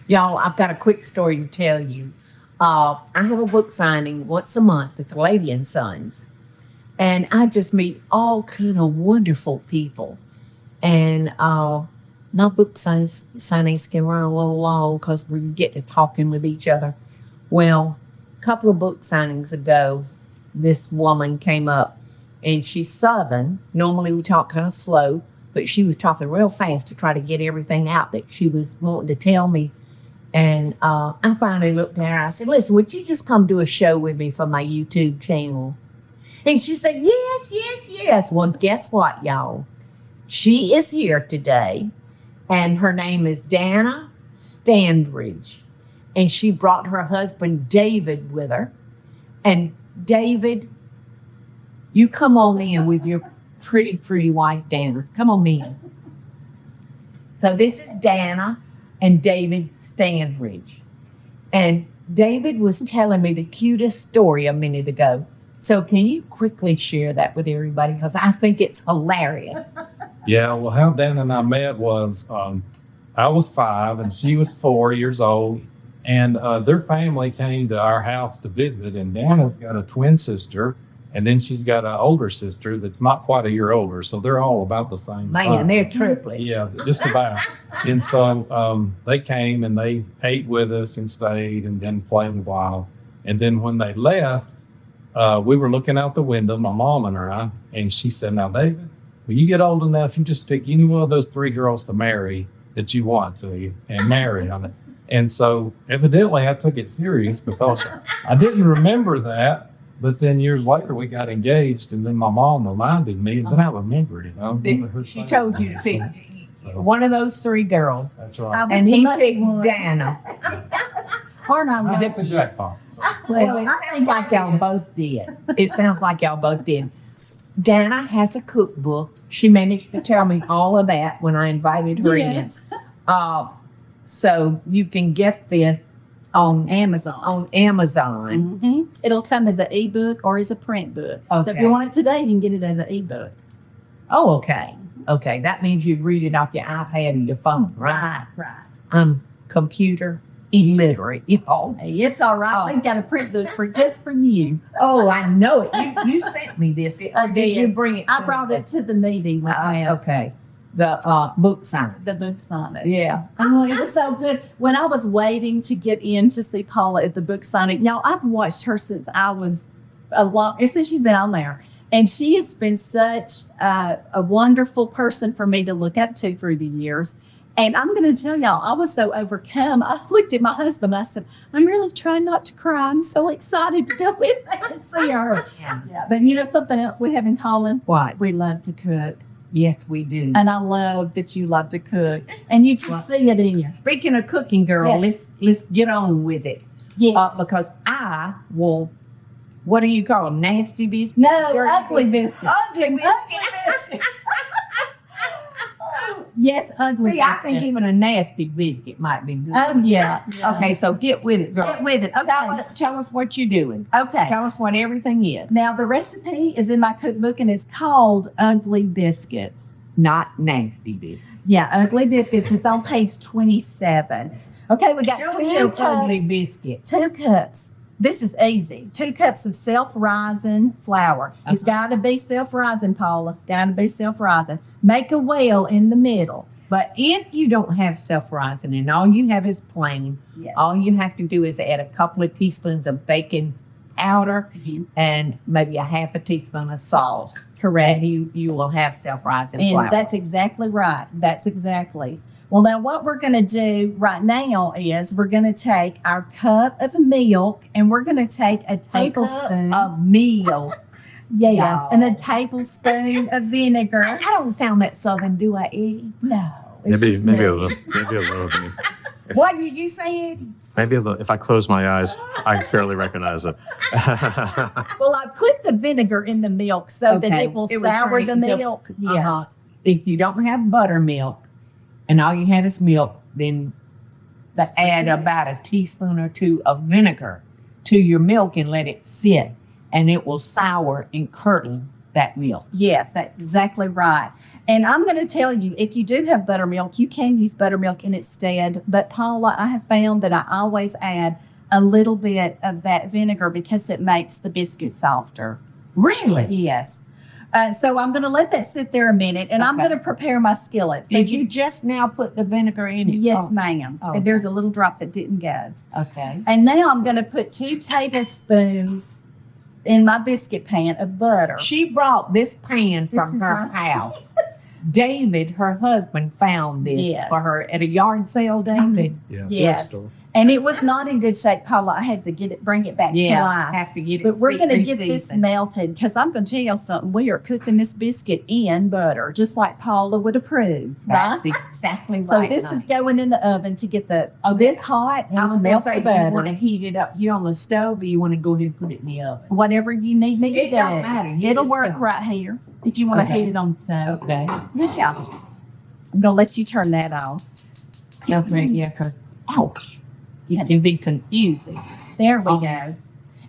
Y'all, I've got a quick story to tell you. I have a book signing once a month at the Lady and Sons. And I just meet all kind of wonderful people. And my book signings can run a little long because we get to talking with each other. Well, a couple of book signings ago, this woman came up, and she's Southern. Normally we talk kind of slow, but she was talking real fast to try to get everything out that she was wanting to tell me. And I finally looked at her and I said, listen, would you just come do a show with me for my YouTube channel? And she said, yes. Well, guess what, y'all? She is here today, and her name is Danna Standridge. And she brought her husband, David, with her. And David, you come on in with your pretty wife, Danna. Come on in. So this is Danna and David Standridge. And David was telling me the cutest story a minute ago. So can you quickly share that with everybody? Because I think it's hilarious. Yeah, well, how Dan and I met was I was 5 and she was 4 years old. And their family came to our house to visit. And Danna's got a twin sister. And then she's got an older sister that's not quite a year older. So they're all about the same Man, size. they're triplets. Yeah, just about. And so they came and they ate with us and stayed and then played a while. And then when they left, we were looking out the window, my mom and I, and she said, now, David, when you get old enough, you just pick any one of those 3 girls to marry that you want to and marry them. And so evidently I took it serious because I didn't remember that. But then years later, we got engaged, and then my mom reminded me, and then I remembered it. She told you to pick one of those 3 girls. That's right. And he picked Danna. I hit the jackpot. So. Well, I think like y'all both did. It sounds like y'all both did. Danna has a cookbook. She managed to tell me all of that when I invited her in. So you can get this on Amazon. Mm-hmm. It'll come as an ebook or as a print book. Okay. So if you want it today, you can get it as an ebook. Oh, okay. Okay, that means you read it off your iPad and your phone, right? Right. I'm computer illiterate. Hey, it's all right. We've got a print book just for you. Oh, I know it. You sent me this. Did you bring it? I brought it to the meeting. Okay. The book sign. The book signing. Yeah. Oh, it was so good. When I was waiting to get in to see Paula at the book signing, y'all, I've watched her since I was since she's been on there. And she has been such a wonderful person for me to look up to through the years. And I'm going to tell y'all, I was so overcome. I looked at my husband. I said, I'm really trying not to cry. I'm so excited to go in there and see her. Yeah. But you know something else we have in common? What? We love to cook. Yes, we do. And I love that you love to cook. And you can see it in you. Speaking of cooking, girl, let's get on with it. Yes. Because I will, what do you call them? Nasty biscuits? No, ugly biscuits. Ugly biscuits. Yes, ugly See, I think even a nasty biscuit might be good. Oh, yeah. Okay, so get with it, girl. Get with it. Okay. Tell us what you're doing. Okay. Tell us what everything is. Now, the recipe is in my cookbook, and it's called Ugly Biscuits. Not nasty biscuits. Yeah, Ugly Biscuits. It's on page 27. Okay, we got two ugly biscuit. 2 cups. This is easy. 2 cups of self-rising flour. It's got to be self-rising, Paula. Got to be self-rising. Make a well in the middle. But if you don't have self-rising and all you have is plain, all you have to do is add a couple of teaspoons of baking powder and maybe a half a teaspoon of salt. Correct. And you will have self-rising and flour. That's exactly right. That's exactly. Well, now what we're going to do right now is we're going to take our cup of milk and we're going to take a tablespoon of milk. Yes, No. and a tablespoon of vinegar. I don't sound that southern, do I, Eddie? No. Maybe a little. Maybe a little. What did you say, Eddie? Maybe a little. If I close my eyes, I fairly recognize it. Well, I put the vinegar in the milk so that it will sour the milk. Yes. If you don't have buttermilk and all you have is milk, then add about a teaspoon or 2 of vinegar to your milk and let it sit, and it will sour and curdle that milk. Yes, that's exactly right. And I'm going to tell you, if you do have buttermilk, you can use buttermilk in its stead. But Paula, I have found that I always add a little bit of that vinegar because it makes the biscuit softer. Really? Yes. So I'm going to let that sit there a minute, and I'm going to prepare my skillet. So Did you just now put the vinegar in it? Yes, ma'am. Oh, And there's a little drop that didn't go. Okay. And now I'm going to put 2 tablespoons in my biscuit pan of butter. She brought this pan from is her my- house. David, her husband, found this Yes. for her at a yard sale, David. Yeah, Yes. drugstore. And it was not in good shape, Paula. I had to bring it back to life. have to get it. But we're going to get this seasoned. melted because I'm going to tell you something. We are cooking this biscuit in butter, just like Paula would approve. That's Right? exactly So right. this is going in the oven to get this hot I and was to going melt to say, the do you butter. want to heat it up here on the stove, or you want to go ahead and put it in the oven? Whatever you need me to It do. doesn't matter. You It'll just work go. right here if you want to Okay. heat it on the stove. Okay. Yeah. I'm going to let you turn that off. Okay. Yeah. 'Cause ouch, it can be confusing. There we go.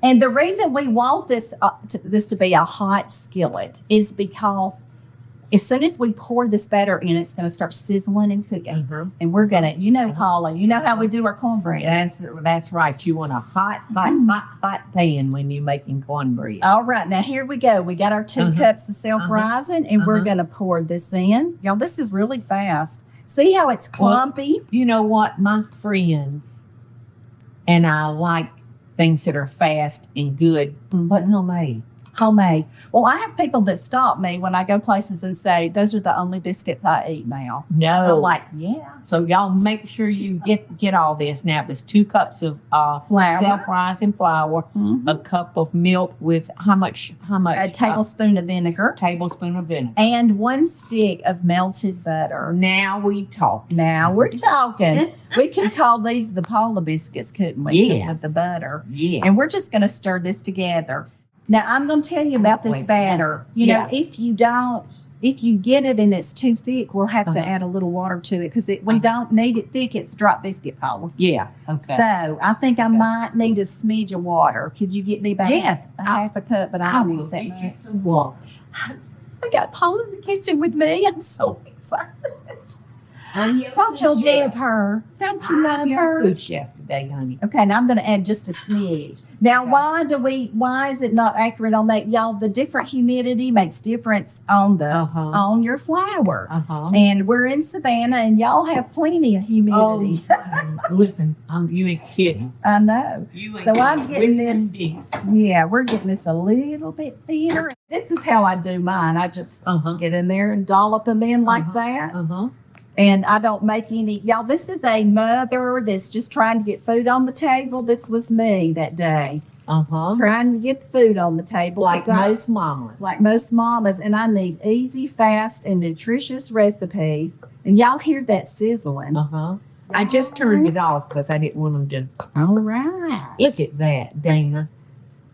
And the reason we want this to be a hot skillet is because as soon as we pour this batter in, it's going to start sizzling and cooking. And we're going to, Paula, you know how we do our cornbread. That's right. You want a hot pan when you're making cornbread. All right, now here we go. We got our 2 cups of self-rising, and we're going to pour this in. Y'all, this is really fast. See how it's clumpy? You know what? My friends, and I like things that are fast and good, but homemade. Homemade. Well, I have people that stop me when I go places and say, those are the only biscuits I eat now. No. I'm like, yeah. So y'all make sure you get all this. Now it's 2 cups of Flour. self-rising flour, Mhm. a cup of milk with how much? A tablespoon of vinegar, tablespoon of vinegar. and 1 stick of melted butter. Now we talk. Now we're talking. We can call these the Paula biscuits, couldn't we? Yes. With the butter. Yeah. And we're just going to stir this together. Now, I'm going to tell you about this Wait, batter. You know, if you get it and it's too thick, we'll have to add a little water to it because we don't need it thick. It's drop biscuit, Paula. Yeah. Okay. So I think I might need a smidge of water. Could you get me back Yes. a half a cup? But I I will will use that get you much. some water. I got Paula in the kitchen with me. I'm so excited. I'm your Don't you love her? Don't you love I'm your her? food chef today, honey. Okay, now I'm going to add just a smidge. Now, Okay. why is it not accurate on that? Y'all, the different humidity makes difference on on your flour. And we're in Savannah and y'all have plenty of humidity. Listen, you ain't kidding. I know. You ain't So I'm kidding. getting this. Yeah, we're getting this a little bit thinner. This is how I do mine. I just get in there and dollop them in like that. And I don't make any. Y'all, this is a mother that's just trying to get food on the table. This was me that day. Trying to get the food on the table. Like 'cause I- most mamas. like most mamas, and I need easy, fast, and nutritious recipes. And y'all hear that sizzling. I just turned it off because I didn't want them to. All right. Look at that, Danna.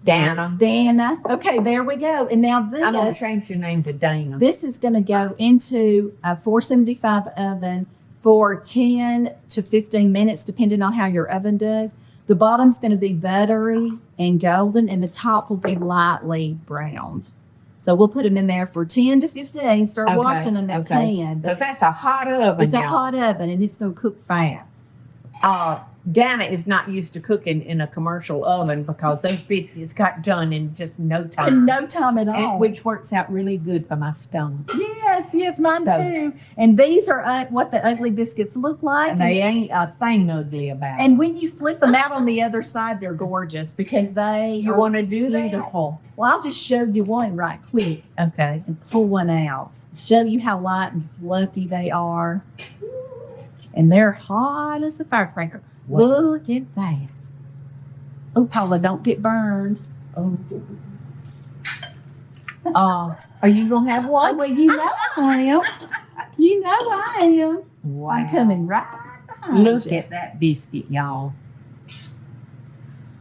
Danna. Okay, there we go. And now I'm going to this, change your name to Dana. this is going to go into a 475 oven for 10 to 15 minutes, depending on how your oven does. The bottom's going to be buttery and golden, and the top will be lightly browned. So we'll put them in there for 10 to 15. Start watching them at 10. Because that's a hot oven. It's a y'all. hot oven, and it's going to cook fast. Dana is not used to cooking in a commercial oven because those biscuits got done in just no time. In no time at all. And, which works out really good for my stomach. Yes, mine So- too. And these are what the ugly biscuits look like. And they ain't a thing ugly about it. And when you flip them out on the other side, they're gorgeous because You wanna do that? beautiful. Well, I'll just show you one right quick Okay. and pull one out. Show you how light and fluffy they are. And they're hot as a firecracker. What? Look at that. Oh, Paula, don't get burned. Oh. Are you going to have one? Well, you know I am. You know I am. Wow. I'm coming right behind Look you. at that biscuit, y'all.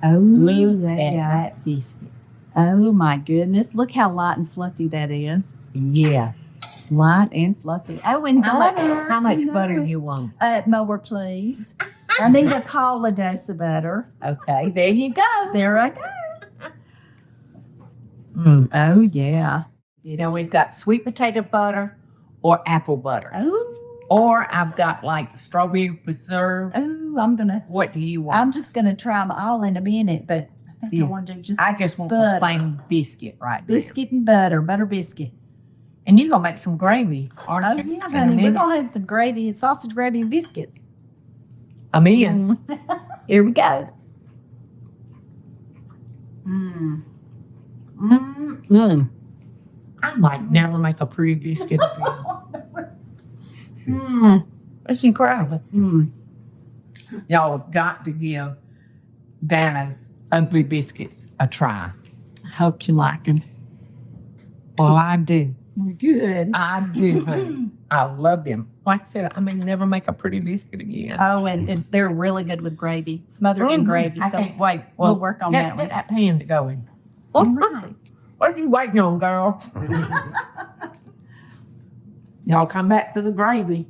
Oh, Look that at guy. that biscuit. Oh my goodness. Look how light and fluffy that is. Yes. Light and fluffy. Oh, and butter. How much You butter know. you want? More, please. I need a Paula dose of butter. Okay, there you go. There I go. Oh, yeah. You know, we've got sweet potato butter or apple butter. Oh, Or I've got like strawberry preserve. What do you want? I'm just gonna try them all in a minute, but I think Yeah. I want to do just I just want butter. the plain biscuit right now. biscuit and butter biscuit. And you're going to make some gravy, aren't Oh you? yeah, In a honey, we're minute? gonna have some gravy and sausage gravy and biscuits. I'm in. Here we go. I might never make a pretty biscuit again. That's incredible. Y'all have got to give Danna's ugly biscuits a try. I hope you like them. Well, I do. Good. I do. honey. I love them. Like I said, I may never make a pretty biscuit again. Oh, and they're really good with gravy, smothered in gravy. I So can't wait. we'll work on that Get one. that pan to going. All right. What are you waiting on, girl? Y'all come back to the gravy.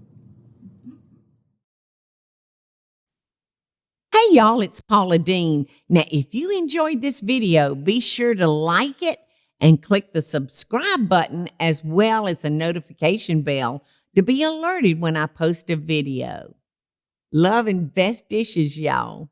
Hey y'all, it's Paula Deen. Now, if you enjoyed this video, be sure to like it and click the subscribe button as well as the notification bell to be alerted when I post a video. Love and best dishes, y'all.